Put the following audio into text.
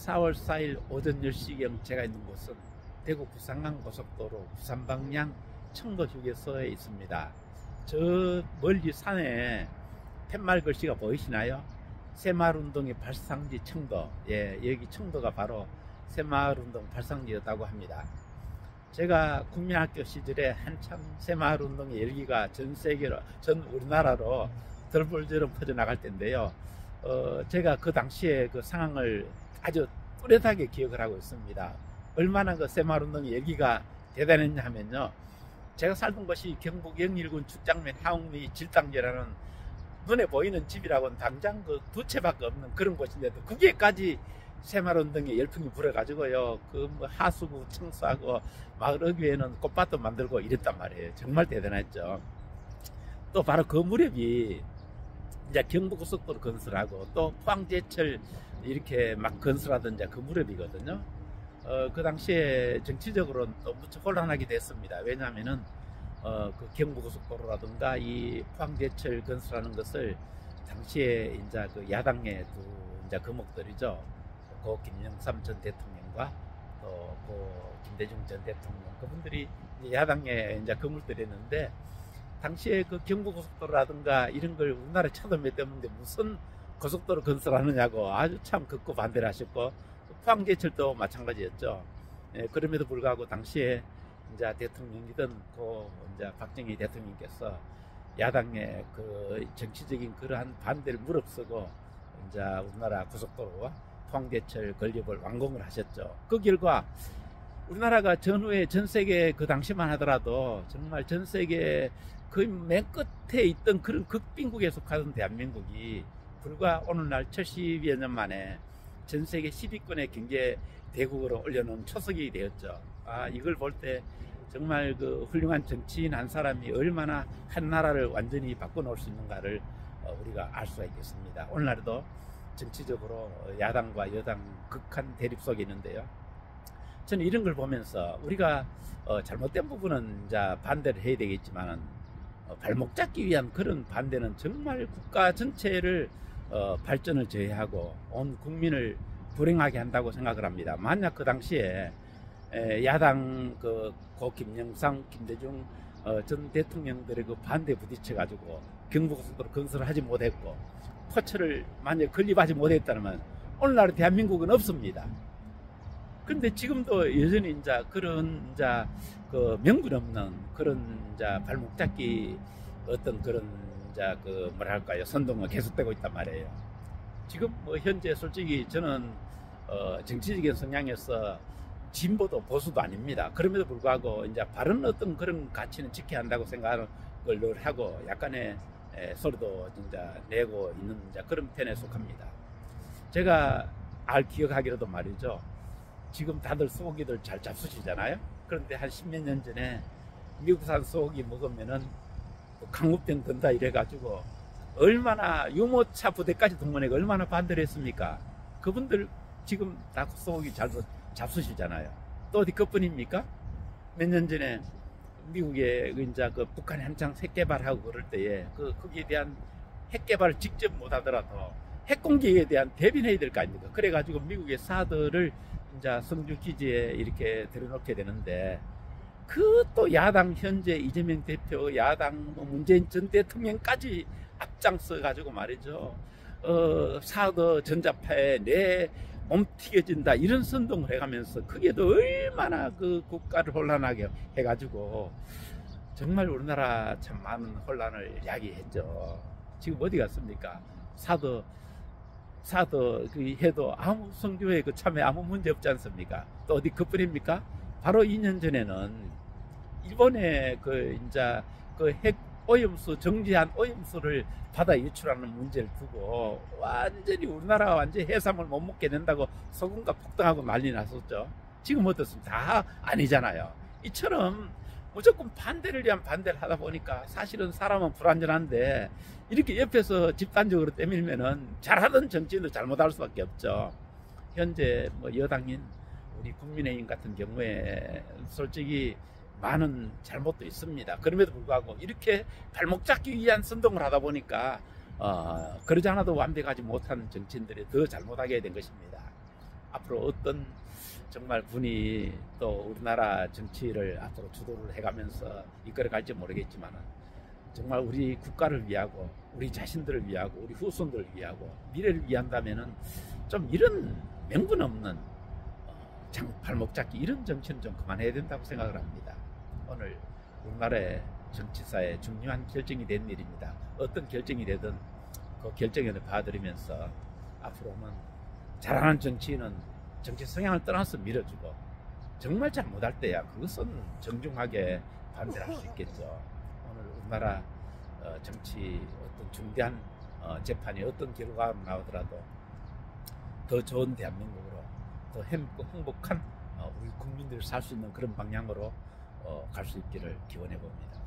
4월 4일 오전 10시경 제가 있는 곳은 대구 부산간 고속도로 부산 방향 청도 휴게소에 있습니다. 저 멀리 산에 팻말 글씨가 보이시나요? 새마을운동의 발상지 청도. 예, 여기 청도가 바로 새마을운동 발상지였다고 합니다. 제가 국민학교 시절에 한참 새마을운동의 열기가 전 세계로, 전 우리나라로 덜벌처럼 퍼져나갈 때인데요. 제가 그 당시에 그 상황을 아주 뚜렷하게 기억을 하고 있습니다. 얼마나 그 새마을운동의 열기가 대단했냐 하면요. 제가 살던 곳이 경북 영일군 축장면 하옥리 질당제라는 눈에 보이는 집이라고는 당장 그 두 채밖에 없는 그런 곳인데도 거기에까지 새마을운동의 열풍이 불어가지고요. 그 뭐 하수구 청소하고 마을 어귀에는 꽃밭도 만들고 이랬단 말이에요. 정말 대단했죠. 또 바로 그 무렵이 이제 경부고속도로 건설하고 또 포항제철 이렇게 막 건설하던 이제 그 무렵이거든요. 그 당시에 정치적으로는 또 무척 혼란하게 됐습니다. 왜냐하면은 그 경부고속도로라든가 이 포항제철 건설하는 것을 당시에 이제 그 야당의 두 이제 거목들이죠. 고 김영삼 전 대통령과 또 고 김대중 전 대통령 그분들이 야당의 이제 거물들이었는데 당시에 그 경부고속도로라든가 이런 걸 우리나라에 쳐다몇 대 없는데 무슨 고속도로 건설하느냐고 아주 참 극구 반대를 하셨고 포항제철도 마찬가지였죠. 예, 그럼에도 불구하고 당시에 이제 대통령이던 고 이제 박정희 대통령께서 야당의 그 정치적인 그러한 반대를 무릅쓰고 이제 우리나라 고속도로와 포항제철 건립을 완공을 하셨죠. 그 결과 우리나라가 전후에 전 세계 그 당시만 하더라도 정말 전 세계 거의 맨 끝에 있던 그런 극빈국에 속하던 대한민국이 불과 오늘날 70여 년 만에 전 세계 10위권의 경제 대국으로 올려놓은 초석이 되었죠. 이걸 볼 때 정말 그 훌륭한 정치인 한 사람이 얼마나 한 나라를 완전히 바꿔놓을 수 있는가를 우리가 알 수가 있겠습니다. 오늘날에도 정치적으로 야당과 여당 극한 대립 속에 있는데요. 저는 이런 걸 보면서 우리가 잘못된 부분은 이제 반대를 해야 되겠지만 발목 잡기 위한 그런 반대는 정말 국가 전체를 발전을 저해하고 온 국민을 불행하게 한다고 생각을 합니다. 만약 그 당시에 야당 고 김영삼, 김대중 전 대통령들의 그 반대에 부딪혀 가지고 경부고속도로 건설을 하지 못했고 포철을 만약 건립하지 못했다면 오늘날 대한민국은 없습니다. 그런데 지금도 여전히 이제 그런 이제 그 명분 없는 그런 이제 발목 잡기 어떤 그런 이제 그 뭐랄까요 선동이 계속되고 있단 말이에요. 지금 뭐 현재 솔직히 저는 정치적인 성향에서 진보도 보수도 아닙니다. 그럼에도 불구하고 이제 바른 어떤 그런 가치는 지켜야 한다고 생각을 늘 하고 약간의 소리도 진짜 내고 있는 이제 그런 편에 속합니다. 제가 기억하기로도 말이죠. 지금 다들 소고기들 잘 잡수시잖아요. 그런데 한 10몇 년 전에 미국산 소고기 먹으면은 강압병 든다 이래가지고 얼마나 유모차 부대까지 동원해가 얼마나 반대를 했습니까? 그분들 지금 다 소고기 잘 잡수시잖아요. 또 어디 그뿐입니까? 몇 년 전에 미국에 이제 그 북한이 한창 핵 개발하고 그럴 때에 거기에 대한 핵 개발을 직접 못 하더라도 핵 공격에 대한 대비해야 될 거 아닙니까? 그래가지고 미국의 사드를 이제 성주 기지에 이렇게 들여놓게 되는데 그 또 야당 현재 이재명 대표, 야당 문재인 전 대통령까지 앞장서 가지고 말이죠. 사드 전자파에 내 몸 튀겨진다 이런 선동을 해가면서 그게도 얼마나 그 국가를 혼란하게 해가지고 정말 우리나라 참 많은 혼란을 야기했죠. 지금 어디 갔습니까? 사드 그 해도 아무 성주에 그 참에 아무 문제 없지 않습니까? 또 어디 그뿐입니까? 바로 2년 전에는 일본의 그 이제 그 핵 오염수 정지한 오염수를 바다 유출하는 문제를 두고 완전히 우리나라가 완전히 해산물 못 먹게 된다고 소금가 폭등하고 난리 났었죠. 지금 어떻습니까? 다 아니잖아요. 이처럼 무조건 반대를 위한 반대를 하다 보니까 사실은 사람은 불완전한데 이렇게 옆에서 집단적으로 때밀면은 잘하던 정치인도 잘못할 수밖에 없죠. 현재 뭐 여당인 우리 국민의힘 같은 경우에 솔직히 많은 잘못도 있습니다. 그럼에도 불구하고 이렇게 발목 잡기 위한 선동을 하다 보니까 그러지 않아도 완벽하지 못한 정치인들이 더 잘못하게 된 것입니다. 앞으로 어떤 정말 분이 또 우리나라 정치를 앞으로 주도를 해가면서 이끌어갈지 모르겠지만 정말 우리 국가를 위하고 우리 자신들을 위하고 우리 후손들을 위하고 미래를 위한다면은 좀 이런 명분 없는 발목 잡기 이런 정치는 좀 그만해야 된다고 생각을 합니다. 오늘 우리나라의 정치사에 중요한 결정이 된 일입니다. 어떤 결정이 되든 그 결정을 봐드리면서 앞으로는 잘하는 정치인은 정치 성향을 떠나서 밀어주고 정말 잘 못할 때야 그것은 정중하게 반대를 할 수 있겠죠. 오늘 우리나라 정치 어떤 중대한 재판이 어떤 결과가 나오더라도 더 좋은 대한민국으로 더 행복한 우리 국민들이 살 수 있는 그런 방향으로 갈 수 있기를 기원해 봅니다.